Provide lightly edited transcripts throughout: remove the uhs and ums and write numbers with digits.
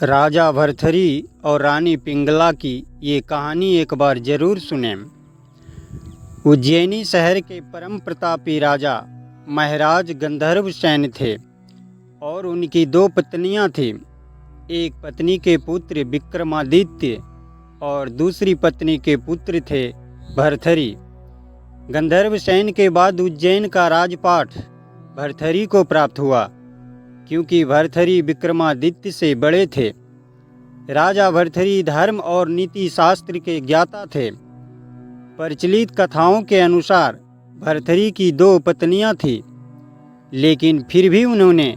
राजा भर्तृहरि और रानी पिंगला की ये कहानी एक बार जरूर सुनें। उज्जैनी शहर के परम प्रतापी राजा महाराज गंधर्वसेन थे और उनकी दो पत्नियां थीं। एक पत्नी के पुत्र विक्रमादित्य और दूसरी पत्नी के पुत्र थे भर्तृहरि। गंधर्वसेन के बाद उज्जैन का राजपाट भर्तृहरि को प्राप्त हुआ, क्योंकि भर्तृहरि विक्रमादित्य से बड़े थे। राजा भर्तृहरि धर्म और नीति शास्त्र के ज्ञाता थे। प्रचलित कथाओं के अनुसार भर्तृहरि की दो पत्नियां थीं, लेकिन फिर भी उन्होंने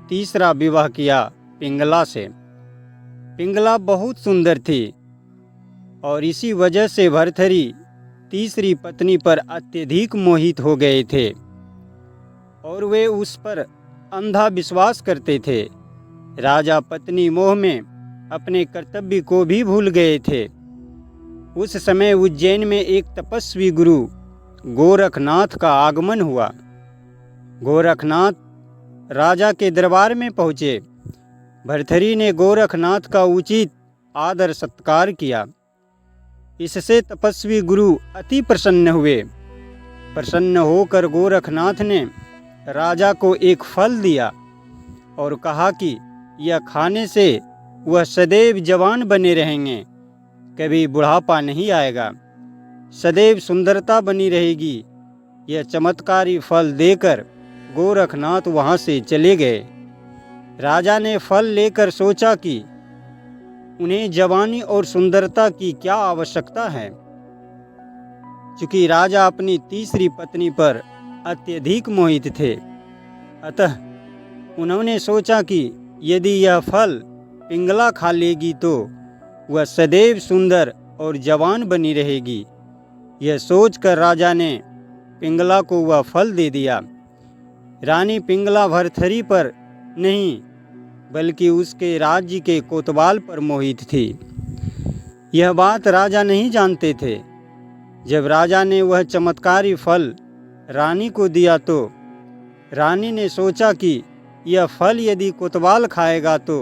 तीसरा विवाह किया पिंगला से। पिंगला बहुत सुंदर थी और इसी वजह से भर्तृहरि तीसरी पत्नी पर अत्यधिक मोहित हो गए थे और वे उस पर अंधा विश्वास करते थे। राजा पत्नी मोह में अपने कर्तव्य को भी भूल गए थे। उस समय उज्जैन में एक तपस्वी गुरु गोरखनाथ का आगमन हुआ। गोरखनाथ राजा के दरबार में पहुँचे। भर्तृहरि ने गोरखनाथ का उचित आदर सत्कार किया। इससे तपस्वी गुरु अति प्रसन्न हुए। प्रसन्न होकर गोरखनाथ ने राजा को एक फल दिया और कहा कि यह खाने से वह सदैव जवान बने रहेंगे, कभी बुढ़ापा नहीं आएगा, सदैव सुंदरता बनी रहेगी। यह चमत्कारी फल देकर गोरखनाथ वहाँ से चले गए। राजा ने फल लेकर सोचा कि उन्हें जवानी और सुंदरता की क्या आवश्यकता है। चूँकि राजा अपनी तीसरी पत्नी पर अत्यधिक मोहित थे, अतः उन्होंने सोचा कि यदि यह फल पिंगला खा लेगी तो वह सदैव सुंदर और जवान बनी रहेगी। यह सोचकर राजा ने पिंगला को वह फल दे दिया। रानी पिंगला भर्तृहरि पर नहीं, बल्कि उसके राज्य के कोतवाल पर मोहित थी। यह बात राजा नहीं जानते थे। जब राजा ने वह चमत्कारी फल रानी को दिया तो रानी ने सोचा कि यह फल यदि कोतवाल खाएगा तो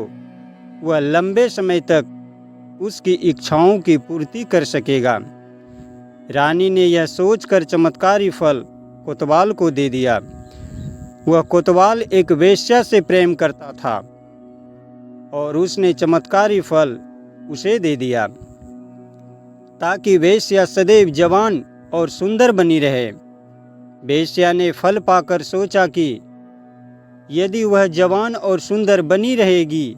वह लंबे समय तक उसकी इच्छाओं की पूर्ति कर सकेगा। रानी ने यह सोचकर चमत्कारी फल कोतवाल को दे दिया। वह कोतवाल एक वेश्या से प्रेम करता था और उसने चमत्कारी फल उसे दे दिया ताकि वेश्या सदैव जवान और सुंदर बनी रहे। वेश्या ने फल पाकर सोचा कि यदि वह जवान और सुंदर बनी रहेगी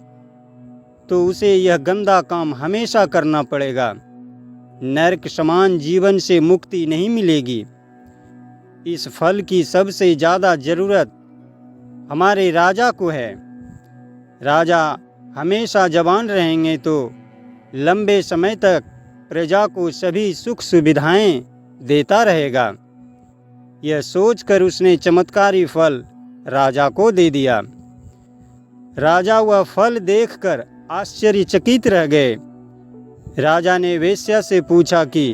तो उसे यह गंदा काम हमेशा करना पड़ेगा। नरक समान जीवन से मुक्ति नहीं मिलेगी। इस फल की सबसे ज़्यादा ज़रूरत हमारे राजा को है। राजा हमेशा जवान रहेंगे तो लंबे समय तक प्रजा को सभी सुख सुविधाएं देता रहेगा। यह सोचकर उसने चमत्कारी फल राजा को दे दिया। राजा वह फल देखकर आश्चर्यचकित रह गए। राजा ने वेश्या से पूछा कि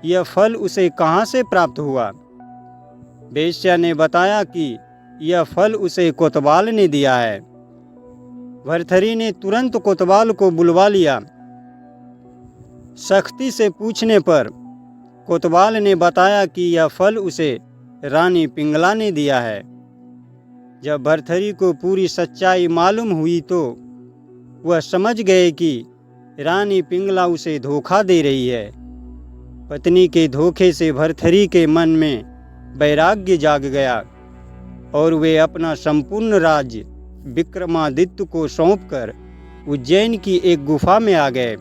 यह फल उसे कहाँ से प्राप्त हुआ। वेश्या ने बताया कि यह फल उसे कोतवाल ने दिया है। भर्तृहरि ने तुरंत कोतवाल को बुलवा लिया। सख्ती से पूछने पर कोतवाल ने बताया कि यह फल उसे रानी पिंगला ने दिया है। जब भर्तृहरि को पूरी सच्चाई मालूम हुई तो वह समझ गए कि रानी पिंगला उसे धोखा दे रही है। पत्नी के धोखे से भर्तृहरि के मन में वैराग्य जाग गया और वे अपना संपूर्ण राज्य विक्रमादित्य को सौंपकर उज्जैन की एक गुफा में आ गए।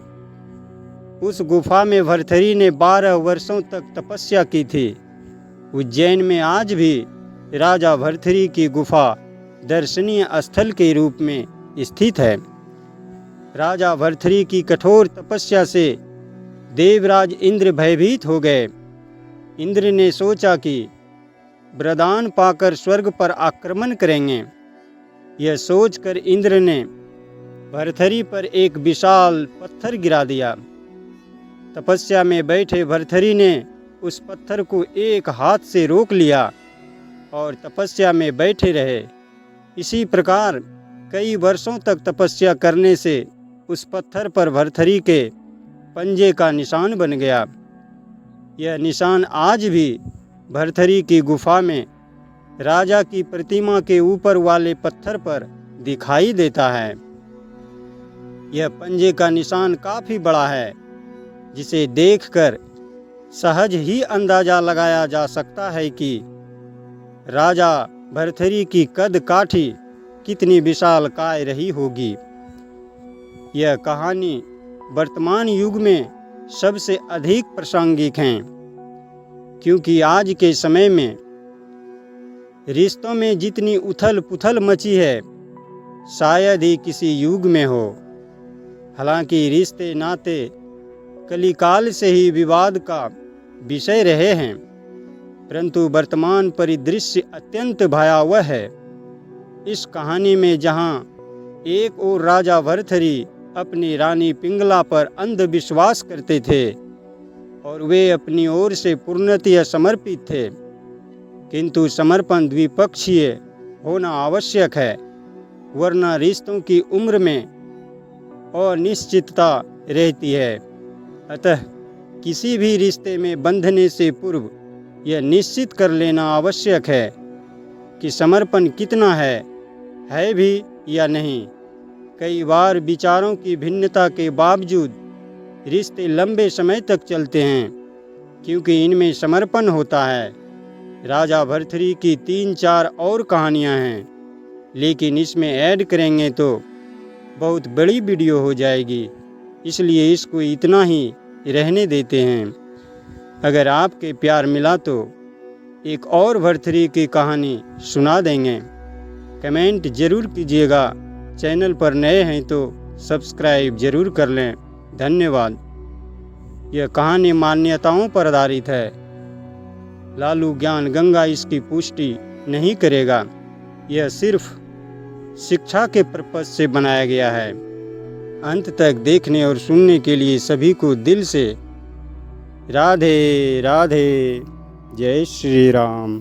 उस गुफा में भर्तृहरि ने 12 वर्षों तक तपस्या की थी। उज्जैन में आज भी राजा भर्तृहरि की गुफा दर्शनीय स्थल के रूप में स्थित है। राजा भर्तृहरि की कठोर तपस्या से देवराज इंद्र भयभीत हो गए। इंद्र ने सोचा कि वरदान पाकर स्वर्ग पर आक्रमण करेंगे। यह सोचकर इंद्र ने भर्तृहरि पर एक विशाल पत्थर गिरा दिया। तपस्या में बैठे भर्तृहरि ने उस पत्थर को एक हाथ से रोक लिया और तपस्या में बैठे रहे। इसी प्रकार कई वर्षों तक तपस्या करने से उस पत्थर पर भर्तृहरि के पंजे का निशान बन गया। यह निशान आज भी भर्तृहरि की गुफा में राजा की प्रतिमा के ऊपर वाले पत्थर पर दिखाई देता है। यह पंजे का निशान काफ़ी बड़ा है, जिसे देखकर सहज ही अंदाजा लगाया जा सकता है कि राजा भर्तृहरि की कद काठी कितनी विशालकाय रही होगी। यह कहानी वर्तमान युग में सबसे अधिक प्रासंगिक है, क्योंकि आज के समय में रिश्तों में जितनी उथल पुथल मची है, शायद ही किसी युग में हो। हालांकि रिश्ते नाते कलिकाल से ही विवाद का विषय रहे हैं, परंतु वर्तमान परिदृश्य अत्यंत भयावह है। इस कहानी में जहां एक ओर राजा भर्तृहरि अपनी रानी पिंगला पर अंधविश्वास करते थे और वे अपनी ओर से पूर्णतः समर्पित थे, किंतु समर्पण द्विपक्षीय होना आवश्यक है, वरना रिश्तों की उम्र में अनिश्चितता रहती है। अतः किसी भी रिश्ते में बंधने से पूर्व यह निश्चित कर लेना आवश्यक है कि समर्पण कितना है भी या नहीं। कई बार विचारों की भिन्नता के बावजूद रिश्ते लंबे समय तक चलते हैं, क्योंकि इनमें समर्पण होता है। राजा भर्तृहरि की 3-4 और कहानियां हैं, लेकिन इसमें ऐड करेंगे तो बहुत बड़ी वीडियो हो जाएगी, इसलिए इसको इतना ही रहने देते हैं। अगर आपके प्यार मिला तो एक और भर्तृहरि की कहानी सुना देंगे। कमेंट ज़रूर कीजिएगा। चैनल पर नए हैं तो सब्सक्राइब ज़रूर कर लें। धन्यवाद। यह कहानी मान्यताओं पर आधारित है। लालू ज्ञान गंगा इसकी पुष्टि नहीं करेगा। यह सिर्फ शिक्षा के पर्पज से बनाया गया है। अंत तक देखने और सुनने के लिए सभी को दिल से राधे राधे। जय श्री राम।